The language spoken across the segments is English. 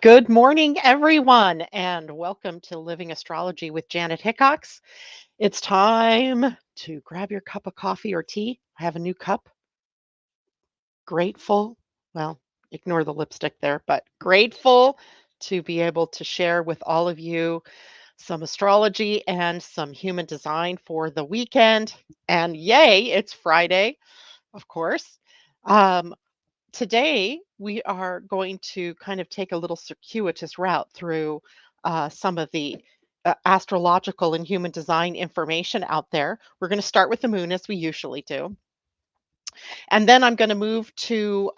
Good morning, everyone, and welcome to Living Astrology with Janet Hickox. It's time to grab your cup of coffee or tea. I have a new cup. Grateful, well, ignore the lipstick there, but grateful to be able to share with all of you some astrology and some human design for the weekend. And yay, it's Friday, of course. Um, Today, we are going to kind of take a little circuitous route through some of the astrological and human design information out there. We're going to start with the moon as we usually do. And then I'm going to move to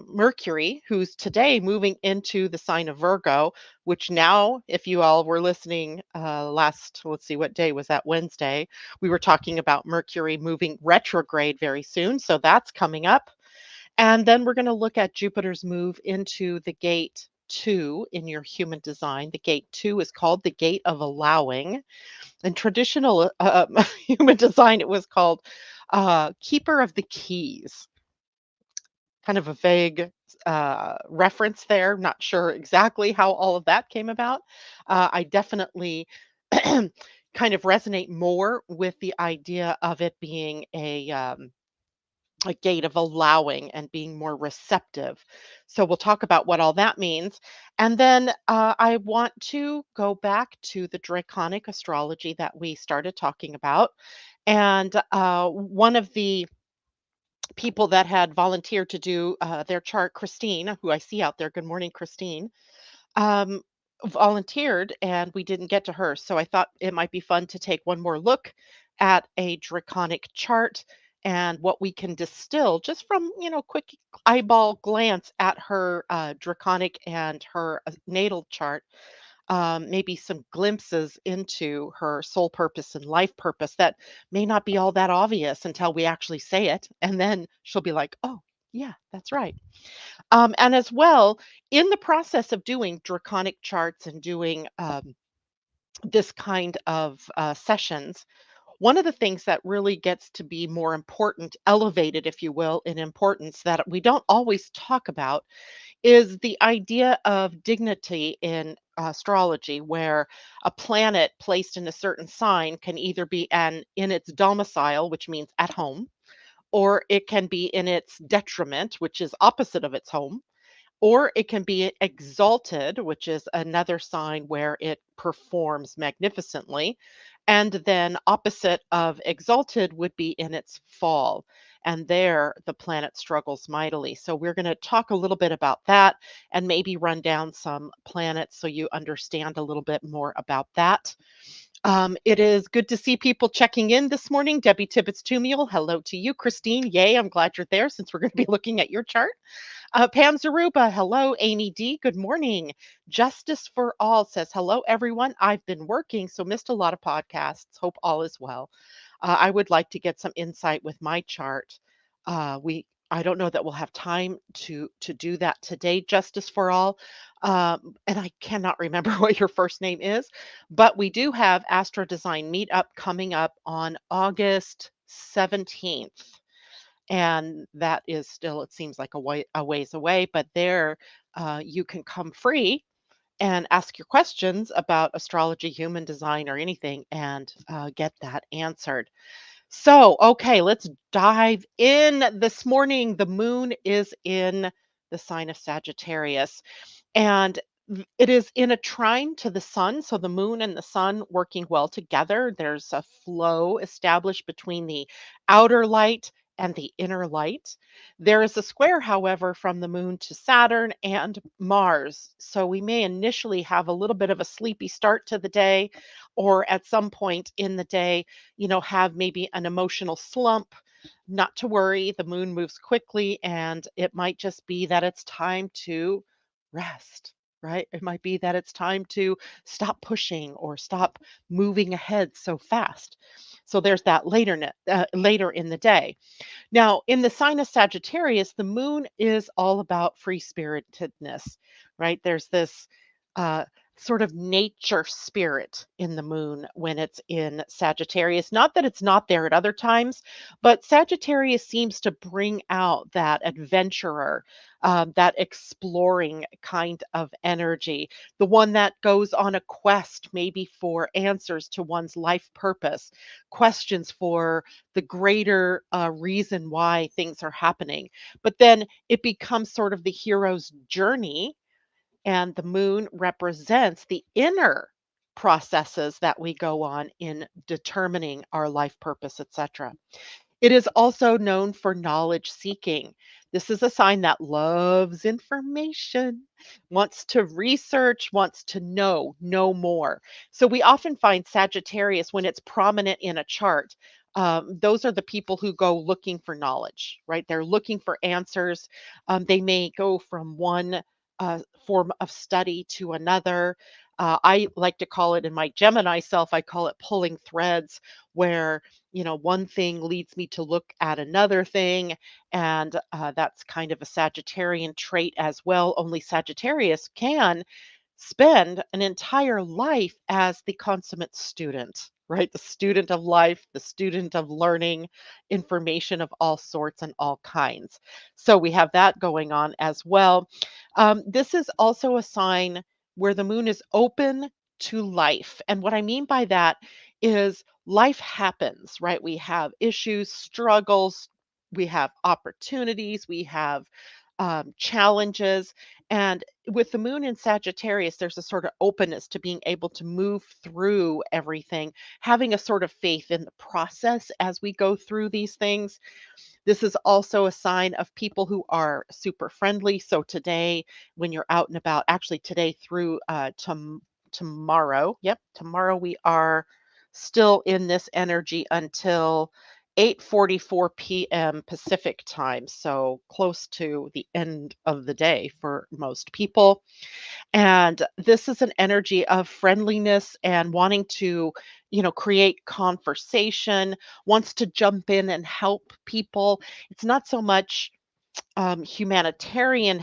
Mercury, who's today moving into the sign of Virgo, which now, if you all were listening let's see, what day was that? Wednesday. We were talking about Mercury moving retrograde very soon. So that's coming up. And then we're going to look at Jupiter's move into the gate 2 in your human design. The gate 2 is called the gate of allowing. In traditional human design, it was called keeper of the keys. Kind of a vague reference there. Not sure exactly how all of that came about. I definitely kind of resonate more with the idea of it being a gate of allowing and being more receptive. So we'll talk about what all that means. And then I want to go back to the draconic astrology that we started talking about. And one of the people that had volunteered to do their chart, Christine, who I see out there, good morning, Christine, um, volunteered and we didn't get to her. So I thought it might be fun to take one more look at a draconic chart and what we can distill just from, quick eyeball glance at her draconic and her natal chart. Maybe some glimpses into her soul purpose and life purpose that may not be all that obvious until we actually say it. And then she'll be like, oh, yeah, that's right. And as well, in the process of doing draconic charts and doing this kind of sessions, one of the things that really gets to be more important, elevated, if you will, in importance that we don't always talk about is the idea of dignity in astrology, where a planet placed in a certain sign can either be in its domicile, which means at home, or it can be in its detriment, which is opposite of its home, or it can be exalted, which is another sign where it performs magnificently. And then opposite of exalted would be in its fall. And there the planet struggles mightily. So we're going to talk a little bit about that and maybe run down some planets so you understand a little bit more about that. It is good to see people checking in this morning. Debbie Tibbetts Tumiel, hello to you. Christine, yay, I'm glad you're there since we're going to be looking at your chart. Pam Zaruba, hello. Amy D, good morning. Justice for All says, hello, everyone. I've been working, so missed a lot of podcasts. Hope all is well. I would like to get some insight with my chart. I don't know that we'll have time to do that today. Justice for All, and I cannot remember what your first name is, but we do have AstroDesign meetup coming up on August 17th, and that is still, it seems like a ways away, but there you can come free and ask your questions about astrology, human design, or anything, and get that answered. So, okay, let's dive in this morning. The moon is in the sign of Sagittarius, and it is in a trine to the sun. So the moon and the sun working well together. There's a flow established between the outer light and the inner light. There is a square, however, from the moon to Saturn and Mars. So we may initially have a little bit of a sleepy start to the day, or at some point in the day, have maybe an emotional slump. Not to worry, the moon moves quickly, and it might just be that it's time to rest, right? It might be that it's time to stop pushing or stop moving ahead so fast. So there's that later in the day. Now, in the sign of Sagittarius, the moon is all about free spiritedness, right? There's this sort of nature spirit in the moon when it's in Sagittarius. Not that it's not there at other times, but Sagittarius seems to bring out that adventurer, that exploring kind of energy, the one that goes on a quest, maybe for answers to one's life purpose, questions for the greater reason why things are happening. But then it becomes sort of the hero's journey, and the moon represents the inner processes that we go on in determining our life purpose, etc. It is also known for knowledge seeking. This is a sign that loves information, wants to research, wants to know more. So we often find Sagittarius when it's prominent in a chart. Those are the people who go looking for knowledge, right? They're looking for answers. They may go from one form of study to another. I like to call it, in my Gemini self, I call it pulling threads, where one thing leads me to look at another thing. And that's kind of a Sagittarian trait as well. Only Sagittarius can spend an entire life as the consummate student, right? The student of life, the student of learning information of all sorts and all kinds. So we have that going on as well. This is also a sign where the moon is open to life. And what I mean by that is life happens, right? We have issues, struggles, we have opportunities, we have challenges. And with the moon in Sagittarius, there's a sort of openness to being able to move through everything, having a sort of faith in the process as we go through these things. This is also a sign of people who are super friendly. So today, when you're out and about, actually today through tomorrow, yep, tomorrow we are still in this energy until 8:44 p.m. Pacific time, so close to the end of the day for most people. And this is an energy of friendliness and wanting to, create conversation, wants to jump in and help people. It's not so much humanitarian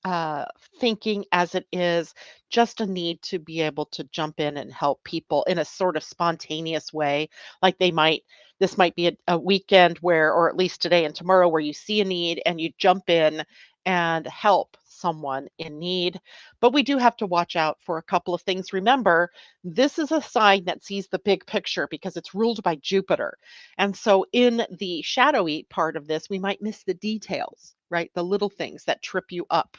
uh, thinking as it is just a need to be able to jump in and help people in a sort of spontaneous way. Like this might be a weekend where, or at least today and tomorrow, where you see a need and you jump in and help someone in need. But we do have to watch out for a couple of things. Remember, this is a sign that sees the big picture because it's ruled by Jupiter. And so, in the shadowy part of this, we might miss the details, right? The little things that trip you up.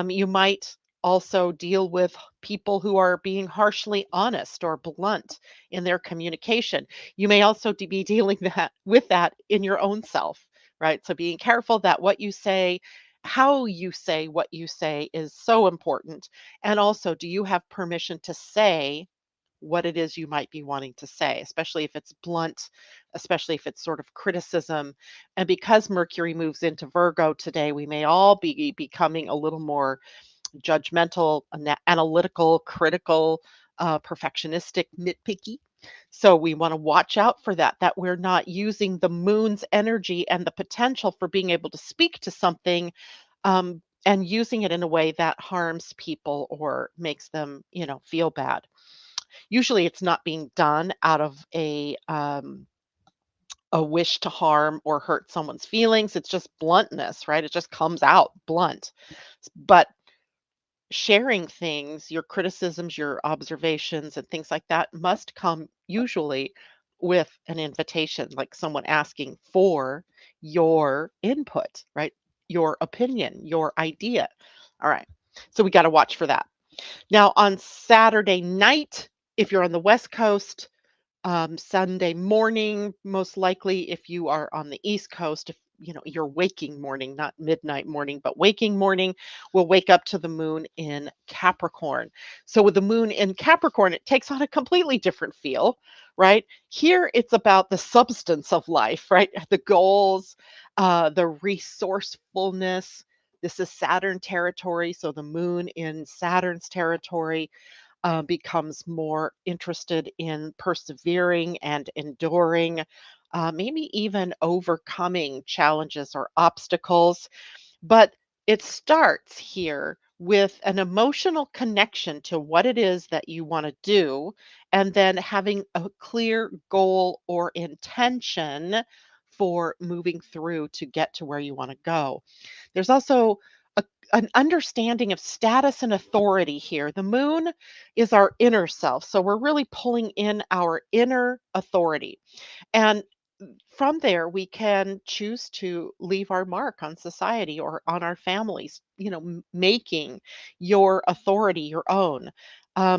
You might also deal with people who are being harshly honest or blunt in their communication. You may also be dealing with that in your own self, right? So being careful that what you say, how you say what you say is so important. And also, do you have permission to say what it is you might be wanting to say, especially if it's blunt, especially if it's sort of criticism. And because Mercury moves into Virgo today, we may all be becoming a little more judgmental, analytical, critical, perfectionistic, nitpicky. So we want to watch out for that, that we're not using the moon's energy and the potential for being able to speak to something, and using it in a way that harms people or makes them, feel bad. Usually it's not being done out of a wish to harm or hurt someone's feelings. It's just bluntness, right? It just comes out blunt. But sharing things, your criticisms, your observations, and things like that must come usually with an invitation, like someone asking for your input, right? Your opinion, your idea. All right. So we got to watch for that. Now, on Saturday night, if you're on the West Coast, Sunday morning, most likely, if you are on the East Coast, if your waking morning, not midnight morning, but waking morning, will wake up to the moon in Capricorn. So with the moon in Capricorn, it takes on a completely different feel, right? Here, it's about the substance of life, right? The goals, the resourcefulness. This is Saturn territory, so the moon in Saturn's territory becomes more interested in persevering and enduring, maybe even overcoming challenges or obstacles. But it starts here with an emotional connection to what it is that you want to do, and then having a clear goal or intention for moving through to get to where you want to go. There's also a, an understanding of status and authority here. The moon is our inner self. So we're really pulling in our inner authority. And from there, we can choose to leave our mark on society or on our families, making your authority your own,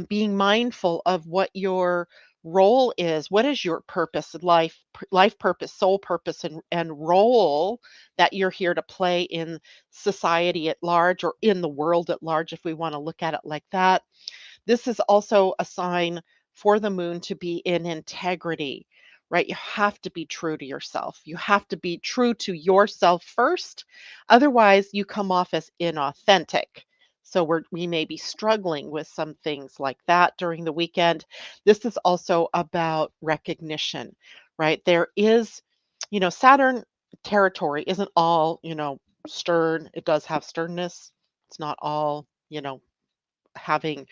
being mindful of what your role is. What is your purpose in life, life purpose, soul purpose, and role that you're here to play in society at large or in the world at large, if we want to look at it like that. This is also a sign for the moon to be in integrity, right? You have to be true to yourself. You have to be true to yourself first. Otherwise, you come off as inauthentic. So we may be struggling with some things like that during the weekend. This is also about recognition, right? There is, Saturn territory isn't all, stern. It does have sternness. It's not all, having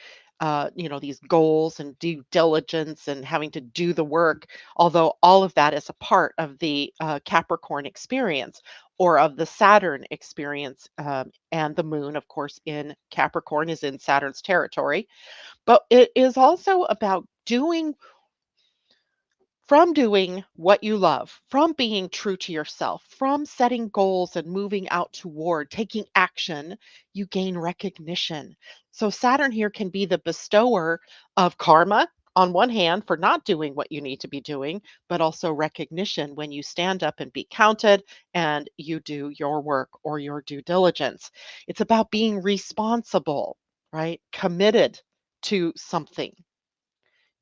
these goals and due diligence and having to do the work, although all of that is a part of the Capricorn experience or of the Saturn experience. And the moon, of course, in Capricorn is in Saturn's territory, but it is also about doing what you love, from being true to yourself, from setting goals and moving out toward taking action, you gain recognition. So, Saturn here can be the bestower of karma on one hand for not doing what you need to be doing, but also recognition when you stand up and be counted and you do your work or your due diligence. It's about being responsible, right? Committed to something.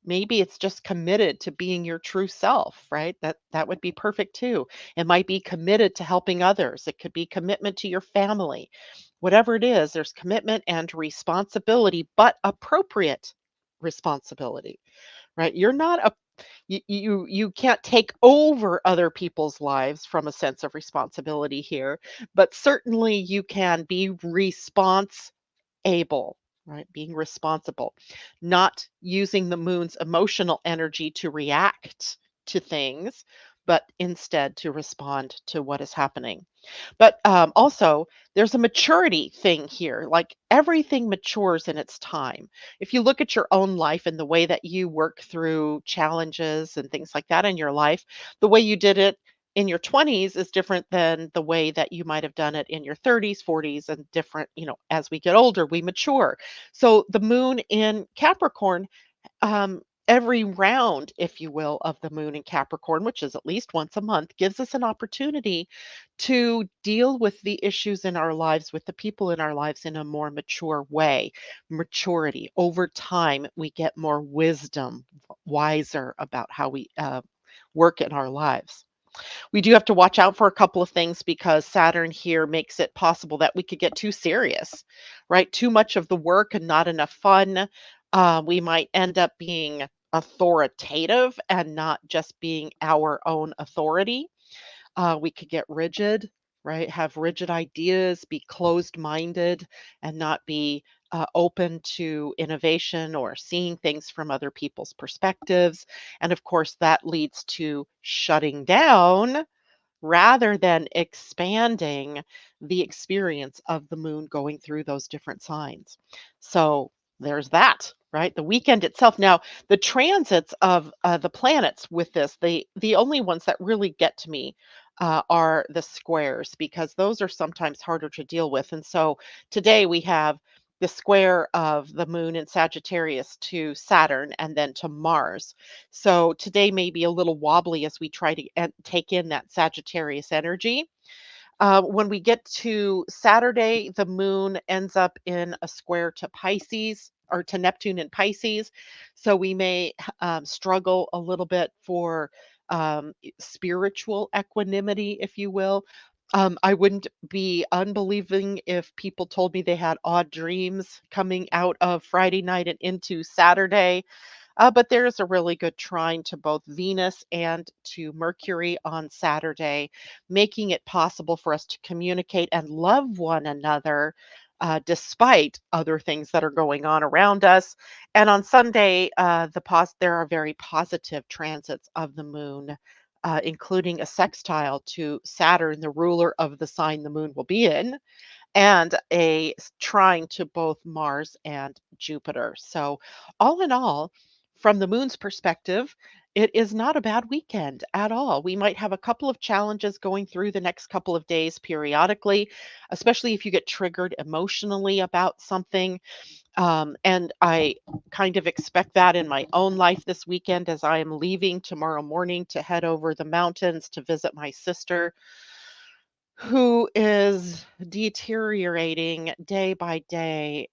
Maybe it's just committed to being your true self, right? That would be perfect too. It might be committed to helping others. It could be commitment to your family. Whatever it is, there's commitment and responsibility, but appropriate responsibility, right? You're not a you can't take over other people's lives from a sense of responsibility here, but certainly you can be able, right? Being responsible, not using the moon's emotional energy to react to things, but instead to respond to what is happening. But also, there's a maturity thing here. Like everything matures in its time. If you look at your own life and the way that you work through challenges and things like that in your life, the way you did it in your 20s is different than the way that you might have done it in your 30s, 40s, and different, as we get older, we mature. So the moon in Capricorn, every round, if you will, of the moon in Capricorn, which is at least once a month, gives us an opportunity to deal with the issues in our lives, with the people in our lives in a more mature way. Maturity. Over time, we get more wisdom, wiser about how we work in our lives. We do have to watch out for a couple of things because Saturn here makes it possible that we could get too serious, right? Too much of the work and not enough fun. We might end up being authoritative and not just being our own authority. We could get rigid, right? Have rigid ideas, be closed minded, and not be open to innovation or seeing things from other people's perspectives. And of course, that leads to shutting down rather than expanding the experience of the moon going through those different signs. So there's that, right? The weekend itself. Now, the transits of the planets with this, the only ones that really get to me are the squares because those are sometimes harder to deal with. And so today we have the square of the moon in Sagittarius to Saturn and then to Mars. So today may be a little wobbly as we try to take in that Sagittarius energy. When we get to Saturday, the moon ends up in a square to Pisces or to Neptune in Pisces. So we may struggle a little bit for spiritual equanimity, if you will. I wouldn't be unbelieving if people told me they had odd dreams coming out of Friday night and into Saturday. But there's a really good trine to both Venus and to Mercury on Saturday, making it possible for us to communicate and love one another despite other things that are going on around us. And on Sunday, there are very positive transits of the moon, including a sextile to Saturn, the ruler of the sign the moon will be in, and trine to both Mars and Jupiter. So, all in all, from the moon's perspective, it is not a bad weekend at all. We might have a couple of challenges going through the next couple of days periodically, especially if you get triggered emotionally about something. And I kind of expect that in my own life this weekend as I am leaving tomorrow morning to head over the mountains to visit my sister who is deteriorating day by day,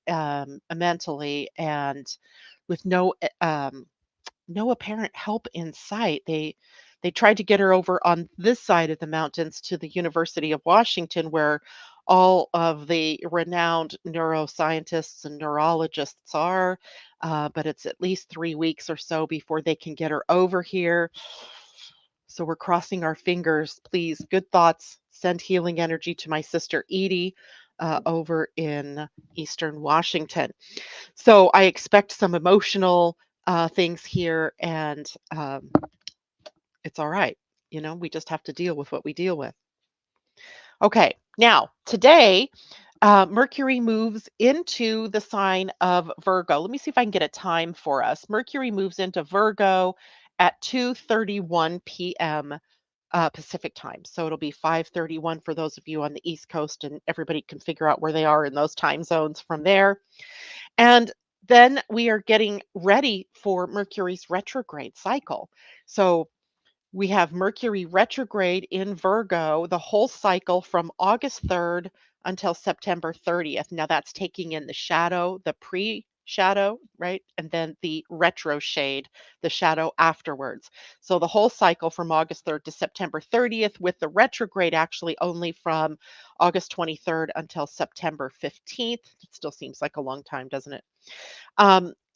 mentally and with no apparent help in sight. They tried to get her over on this side of the mountains to the University of Washington, where all of the renowned neuroscientists and neurologists are, but it's at least 3 weeks or so before they can get her over here. So we're crossing our fingers. Please, good thoughts. Send healing energy to my sister Edie over in Eastern Washington. So I expect some emotional things here, and it's all right. We just have to deal with what we deal with. Okay, now today, Mercury moves into the sign of Virgo. Let me see if I can get a time for us. Mercury moves into Virgo at 2:31 p.m. Pacific time. So it'll be 5:31 for those of you on the East Coast, and everybody can figure out where they are in those time zones from there. And then we are getting ready for Mercury's retrograde cycle. So we have Mercury retrograde in Virgo, the whole cycle from August 3rd until September 30th. Now that's taking in the shadow, the pre shadow, right? And then the retro shade, the shadow afterwards. So the whole cycle from August 3rd to September 30th, with the retrograde actually only from August 23rd until September 15th. It still seems like a long time, doesn't it?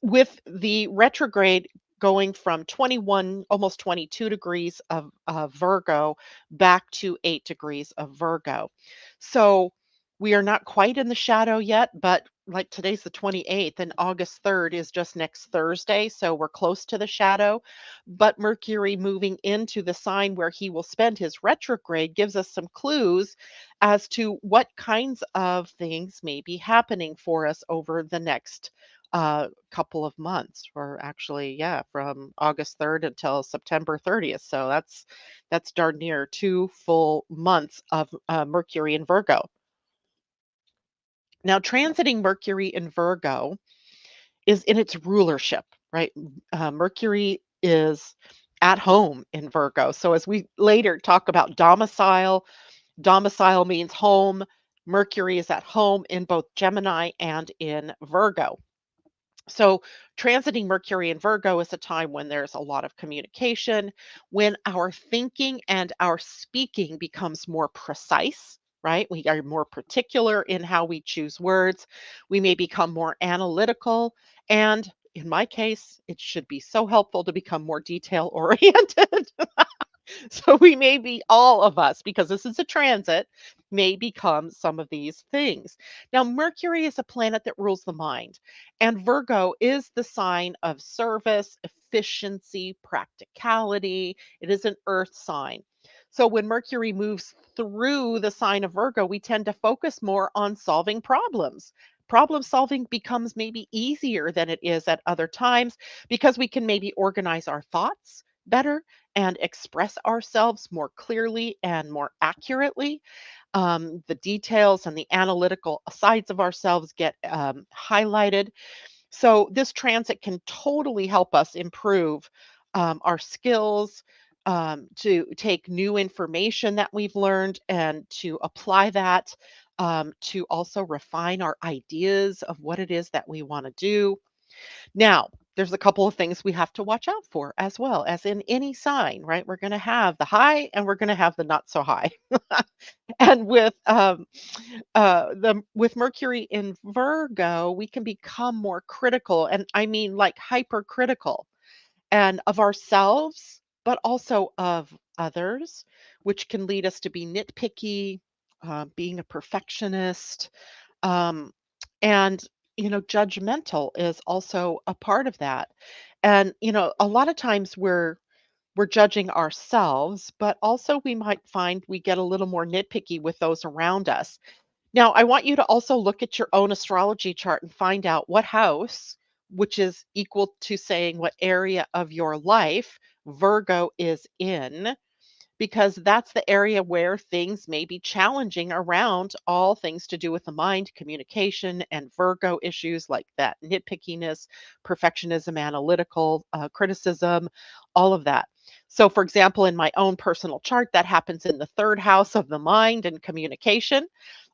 With the retrograde going from 21, almost 22 degrees of Virgo back to 8 degrees of Virgo. So we are not quite in the shadow yet, but like today's the 28th and August 3rd is just next Thursday. So we're close to the shadow. But Mercury moving into the sign where he will spend his retrograde gives us some clues as to what kinds of things may be happening for us over the next couple of months, or actually, yeah, from August 3rd until September 30th. So that's darn near 2 full months of Mercury in Virgo. Now, transiting Mercury in Virgo is in its rulership, right? Mercury is at home in Virgo. So as we later talk about domicile, domicile means home. Mercury is at home in both Gemini and in Virgo. So, transiting Mercury in Virgo is a time when there's a lot of communication, when our thinking and our speaking becomes more precise, right? We are more particular in how we choose words. We may become more analytical. And in my case, it should be so helpful to become more detail oriented. So we may be all of us, because this is a transit, may become some of these things. Now, Mercury is a planet that rules the mind, and Virgo is the sign of service, efficiency, practicality. It is an earth sign. So when Mercury moves through the sign of Virgo, we tend to focus more on solving problems. Problem solving becomes maybe easier than it is at other times because we can maybe organize our thoughts better and express ourselves more clearly and more accurately. The details and the analytical sides of ourselves get highlighted. So, this transit can totally help us improve our skills, to take new information that we've learned and to apply that, to also refine our ideas of what it is that we want to do. Now, there's a couple of things we have to watch out for as well as in any sign, right? We're going to have the high and we're going to have the not so high. And with Mercury in Virgo, we can become more critical, and I mean like hypercritical, and of ourselves, but also of others, which can lead us to be nitpicky, being a perfectionist, And, judgmental is also a part of that. And, a lot of times we're judging ourselves, but also we might find we get a little more nitpicky with those around us. Now, I want you to also look at your own astrology chart and find out what house, which is equal to saying what area of your life Virgo is in, because that's the area where things may be challenging around all things to do with the mind, communication, and Virgo issues like that nitpickiness, perfectionism, analytical criticism, all of that. So, for example, in my own personal chart, that happens in the third house of the mind and communication.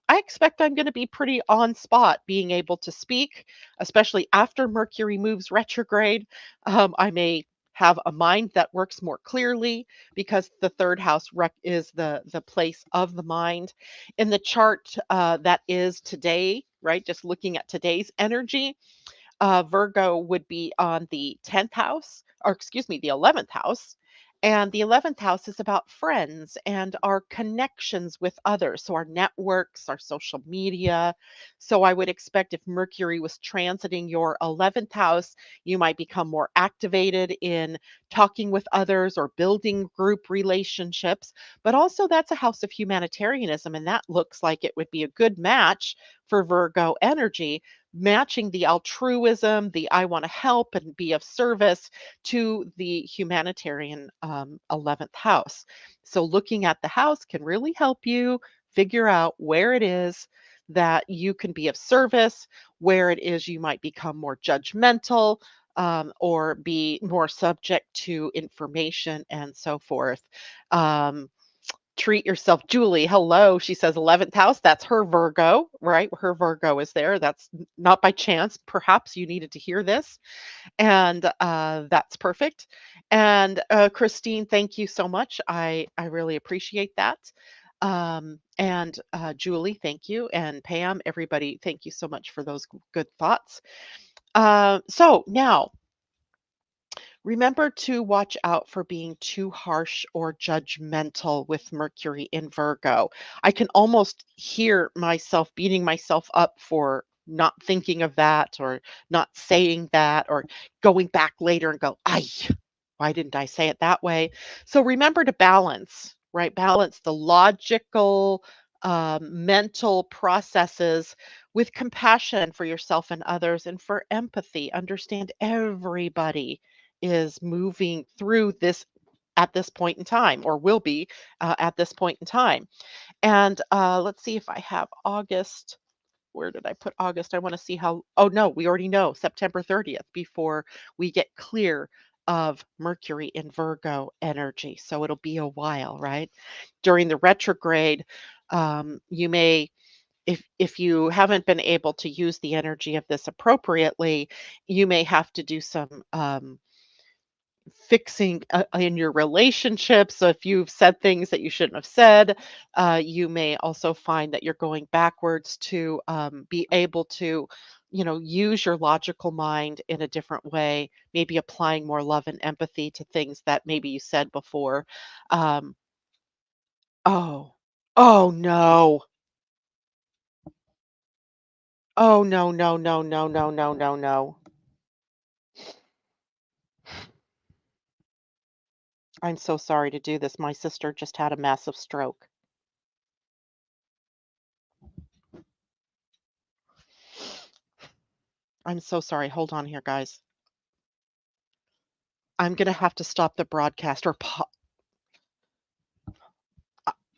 I expect I'm going to be pretty on spot being able to speak, especially after Mercury moves retrograde. I may have a mind that works more clearly because the third house is the place of the mind. In the chart that is today, right? Just looking at today's energy, Virgo would be on the 10th house, or excuse me, the 11th house. And the 11th house is about friends and our connections with others. So, our networks, our social media. So, I would expect if Mercury was transiting your 11th house, you might become more activated in talking with others or building group relationships. But also, that's a house of humanitarianism. And that looks like it would be a good match for Virgo energy, matching the altruism, the I want to help and be of service to the humanitarian 11th house. So, looking at the house can really help you figure out where it is that you can be of service, where it is you might become more judgmental. Or be more subject to information and so forth. Um, Treat yourself. Julie, hello. She says 11th house. That's her Virgo, right? Her Virgo is there. That's not by chance. Perhaps you needed to hear this. And that's perfect. And Christine, thank you so much. I really appreciate that. And Julie, thank you. And Pam, everybody, thank you so much for those good thoughts. So now, remember to watch out for being too harsh or judgmental with Mercury in Virgo. I can almost hear myself beating myself up for not thinking of that or not saying that or going back later and go, "Ay, why didn't I say it that way?" So remember to balance, right? Balance the logical, mental processes with compassion for yourself and others and for empathy. Understand everybody is moving through this at this point in time or will be at this point in time. And let's see if I have August. Where did I put August? I want to see how. Oh, no, we already know September 30th before we get clear of Mercury in Virgo energy. So it'll be a while, right? During the retrograde, you may, if you haven't been able to use the energy of this appropriately, you may have to do some fixing in your relationship. So if you've said things that you shouldn't have said, you may also find that you're going backwards to be able to, use your logical mind in a different way, maybe applying more love and empathy to things that maybe you said before. Um, oh, oh no. Oh no, no, no, no, no, no, no, no. I'm so sorry to do this. My sister just had a massive stroke. I'm so sorry. Hold on here, guys. I'm gonna have to stop the broadcast or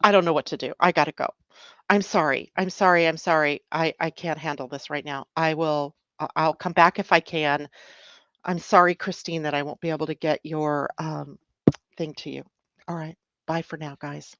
I don't know what to do. I gotta go. I'm sorry. I'm sorry. I'm sorry. I can't handle this right now. I'll come back if I can. I'm sorry, Christine, that I won't be able to get your thing to you. All right. Bye for now, guys.